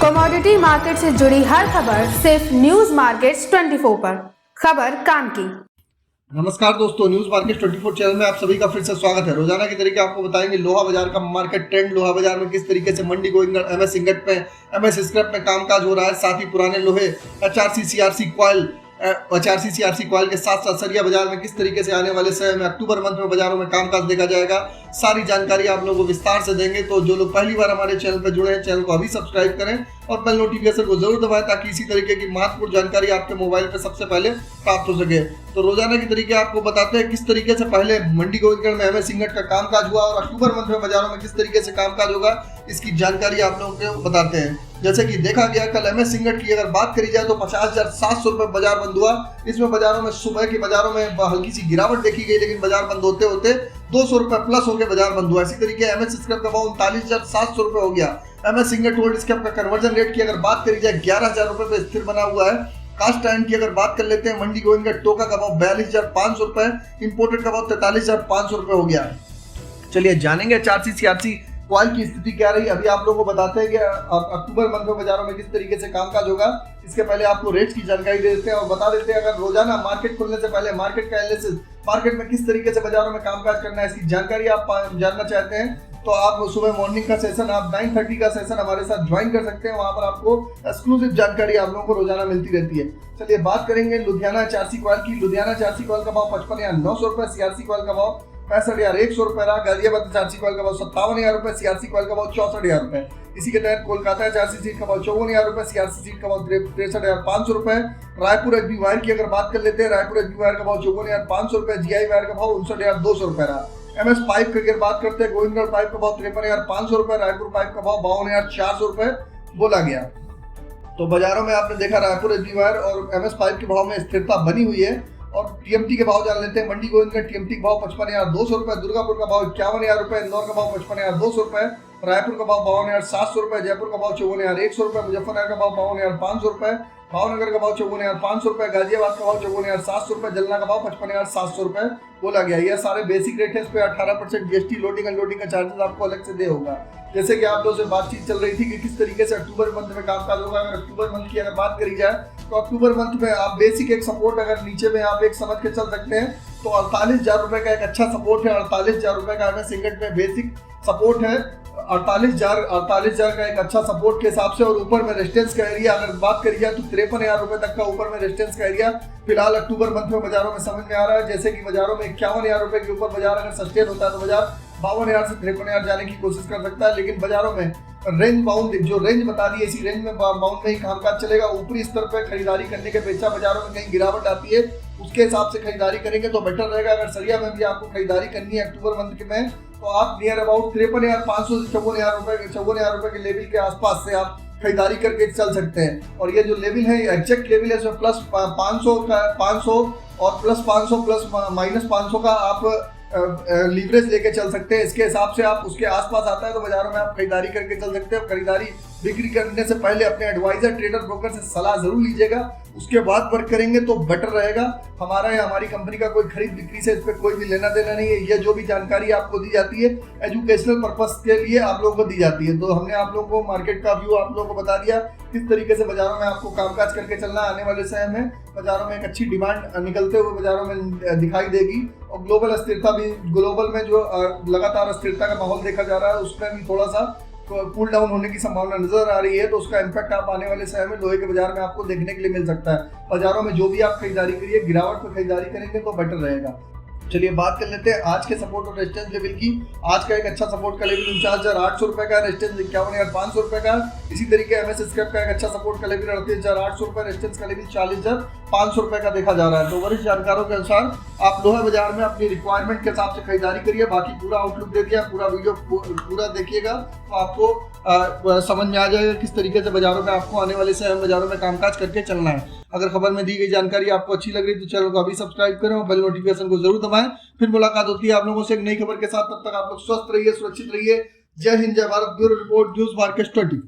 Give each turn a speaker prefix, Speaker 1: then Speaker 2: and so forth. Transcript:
Speaker 1: Commodity market से जुड़ी हर खबर सिर्फ न्यूज मार्केट्स 24 पर। खबर काम की।
Speaker 2: नमस्कार दोस्तों, न्यूज मार्केट 24 चैनल में आप सभी का फिर से स्वागत है। रोजाना की तरीके आपको बताएंगे लोहा बाजार का मार्केट ट्रेंड, लोहा बाजार में किस तरीके से मंडी गोइंग एमएस इंगट पे, एमएस स्क्रैप में कामकाज हो रहा है। साथ ही पुराने लोहे एचआरसी सीआरसी कॉइल के साथ साथ सरिया बाजार में किस तरीके से आने वाले समय में अक्टूबर मंथ में बाजारों में कामकाज देखा जाएगा। सारी जानकारी आप लोगों को विस्तार से देंगे। तो जो लोग पहली बार हमारे चैनल पर जुड़े हैं, चैनल को अभी सब्सक्राइब करें और बेल नोटिफिकेशन को जरूर दबाएं ताकि इसी तरीके की महत्वपूर्ण जानकारी आपके मोबाइल पर सबसे पहले प्राप्त हो सके। तो रोजाना की तरीके आपको बताते हैं किस तरीके से पहले मंडी गोविंदगढ़ में एमएस इंगट का कामकाज हुआ और अक्टूबर मंथ में बाजारों में किस तरीके से कामकाज होगा, इसकी जानकारी आप लोगों को बताते हैं। जैसे कि देखा गया कल एमएस इंगट की अगर बात करी जाए तो 50,700 रुपए बाजार बंद हुआ। इसमें बाजारों में सुबह के बाजारों में हल्की सी गिरावट देखी गई, लेकिन बाजार बंद होते होते 200 रुपए प्लस होकर बाजार बंद हुआ। इसी तरीके एमएस स्क्रैप का भाव 39,700 रुपए हो गया। एमएस इंगट गोल्ड स्क्रैप का कन्वर्जन रेट की अगर बात करी जाए 11,000 रुपए पे स्थिर बना हुआ है। कास्ट आयरन की अगर बात कर लेते हैं, मंडी गोविंदगढ़ टोका का भाव 42,500 रुपए, इंपोर्टेड का भाव 43,500 रुपए हो गया। चलिए जानेंगे एचआरसी सीआरसी कॉइल की स्थिति क्या रही। अभी आप लोगों को बताते हैं कि अक्टूबर मंथ में बाजारों में किस तरीके से कामकाज होगा। इसके पहले आपको रेट्स की जानकारी दे देते हैं और बता देते हैं अगर रोजाना मार्केट खुलने से पहले मार्केट का एनालिसिस, मार्केट में किस तरीके से बाजारों में कामकाज करना है, इसकी जानकारी आप जानना चाहते हैं तो आप सुबह मॉर्निंग का सेशन, आप 9:30 का सेशन हमारे साथ ज्वाइन कर सकते हैं। वहां पर आपको एक्सक्लूसिव जानकारी आप लोगों को रोजाना मिलती रहती है। चलिए बात करेंगे लुधियाना चारसी कॉइल की। लुधियाना चारसी कॉइल का भाव 55,900 रुपए, सीआरसी कॉइल का भाव 65,100 रुपए रहा। गाजियाबाद चारसी कॉइल का भाव 57,000 रुपए, सीआरसी कॉइल का भाव 64,000 रुपए। इसी के तहत कोलकाता चारसी सीट का भाव 54,000 रुपए, सीआरसी सीट का भाव 63,500 रुपए। रायपुर एचबी वायर की अगर बात कर लेते हैं, रायपुर एचबी वायर का भाव 54,500 रुपए, जीआई वायर का भाव 59,200 रुपए रहा। एमएस पाइप की अगर बात करते हैं, गोविंदगढ़ पाइप का भाव 53,500 रुपए, रायपुर पाइप का भाव 52,400 रुपए बोला गया। तो बाजारों में आपने देखा रायपुर एचबी वायर और एमएस पाइप के भाव में स्थिरता बनी हुई है। और टीएमटी के भाव जान लेते हैं। मंडी गोविंदगढ़ टीएमटी का भाव 55,200 रुपए, दुर्गापुर का भाव 51,000 रुपए, इंदौर का भाव 55,200 रुपए, रायपुर का भाव 52,700 रुपए, जयपुर का भाव 54,100 रुपए, मुजफ्फरनगर का भाव 52,500 रुपए, भावनगर का भाव 54,500 रुपए, गाजियाबाद का भाव 54,700 रुपए, जलना का भाव 55,700 रुपए बोला गया। यह सारे बेसिक रेट है। इस पे 18% जीएसटी, लोडिंग अनलोडिंग का चार्जेस आपको अलग से दे होगा। जैसे कि आप लोगों से बातचीत चल रही थी कि किस तरीके से अक्टूबर मंथ में कामकाज होगा। अगर अक्टूबर मंथ की अगर बात करी जाए तो अक्टूबर मंथ में आप बेसिक एक सपोर्ट अगर नीचे में आप एक समझ के चल सकते हैं तो 48,000 रुपए का एक अच्छा सपोर्ट है। 48,000 रुपए का एमएस इंगट में बेसिक सपोर्ट है। 48,000 का एक अच्छा सपोर्ट के हिसाब से। और ऊपर में रेजिस्टेंस का एरिया अगर बात करी जाए तो 53,000 रुपए तक का ऊपर में रेजिस्टेंस का एरिया फिलहाल अक्टूबर मंथ में बाजारों में समझ में आ रहा है। जैसे कि बाजारों में 51,000 रुपए के ऊपर बाजार अगर सस्टेन होता है तो बाजार 52,000 से 53,000 जाने की कोशिश कर सकता है। लेकिन बाजारों में रेंज बाउंड, जो रेंज बता दी है, इसी रेंज में बाउंड में ही कामकाज चलेगा। ऊपरी स्तर पर खरीदारी करने के अपेक्षा बाजारों में कहीं गिरावट आती है, उसके हिसाब से खरीदारी करेंगे तो बेटर रहेगा। अगर सरिया में भी आपको खरीदारी करनी है अक्टूबर मंथ के में तो आप नियर अबाउट 53,500 से 54,000 रुपए के लेवल के आसपास से आप खरीदारी करके चल सकते हैं। और ये जो लेवल है एग्जैक्ट लेवल है, इसमें प्लस 500 और प्लस 500 प्लस माइनस 500 का आप लीवरेज लेके चल सकते हैं। इसके हिसाब से आप उसके आसपास आता है तो बाजारों में आप खरीदारी करके चल सकते हैं। खरीदारी बिक्री करने से पहले अपने एडवाइजर, ट्रेडर, ब्रोकर से सलाह जरूर लीजिएगा, उसके बाद वर्क करेंगे तो बेटर रहेगा। हमारा या हमारी कंपनी का कोई खरीद बिक्री से इस पर कोई भी लेना देना नहीं है। यह जो भी जानकारी आपको दी जाती है एजुकेशनल पर्पस के लिए आप लोगों को दी जाती है। तो हमने आप लोगों को मार्केट का व्यू आप लोगों को बता दिया किस तरीके से बाजारों में आपको कामकाज करके चलना। आने वाले समय में बाजारों में एक अच्छी डिमांड निकलते हुए बाजारों में दिखाई देगी। और ग्लोबल अस्थिरता भी, ग्लोबल में जो लगातार अस्थिरता का माहौल देखा जा रहा है उसमें भी थोड़ा सा कूल डाउन होने की संभावना नजर आ रही है। तो उसका इम्पैक्ट आप आने वाले समय में लोहे के बाजार में आपको देखने के लिए मिल सकता है। बाजारों में जो भी आप खरीदारी करिए, गिरावट में खरीदारी करेंगे तो बेटर रहेगा। चलिए बात कर लेते हैं आज के सपोर्ट और रेजिस्टेंस लेवल की। आज का एक अच्छा सपोर्ट का लेवल 49,800 रुपए का, रेजिस्टेंस 51,500 रुपए का। इसी तरीके एमएस स्क्रैप का एक अच्छा सपोर्ट का लेवल 38,800 रुपए, रेजिस्टेंस का लेवल 40,500 रुपए का देखा जा रहा है। तो वरिष्ठ जानकारों के अनुसार आप लोहा बाजार में अपनी रिक्वायरमेंट के हिसाब से खरीदारी करिए। बाकी पूरा आउटलुक दे दिया, पूरा वीडियो पूरा देखिएगा तो आपको समझ में आ जाएगा किस तरीके से बाजारों में आपको आने वाले समय बाजारों में कामकाज करके चलना है। अगर खबर में दी गई जानकारी आपको अच्छी लग रही तो चैनल को अभी सब्सक्राइब करें और बेल नोटिफिकेशन को जरूर दबाएं। फिर मुलाकात होती है आप लोगों से एक नई खबर के साथ। तब तक आप लोग स्वस्थ रहिए, सुरक्षित रहिए। जय हिंद, जय Bharat. Bureau report, news market 20।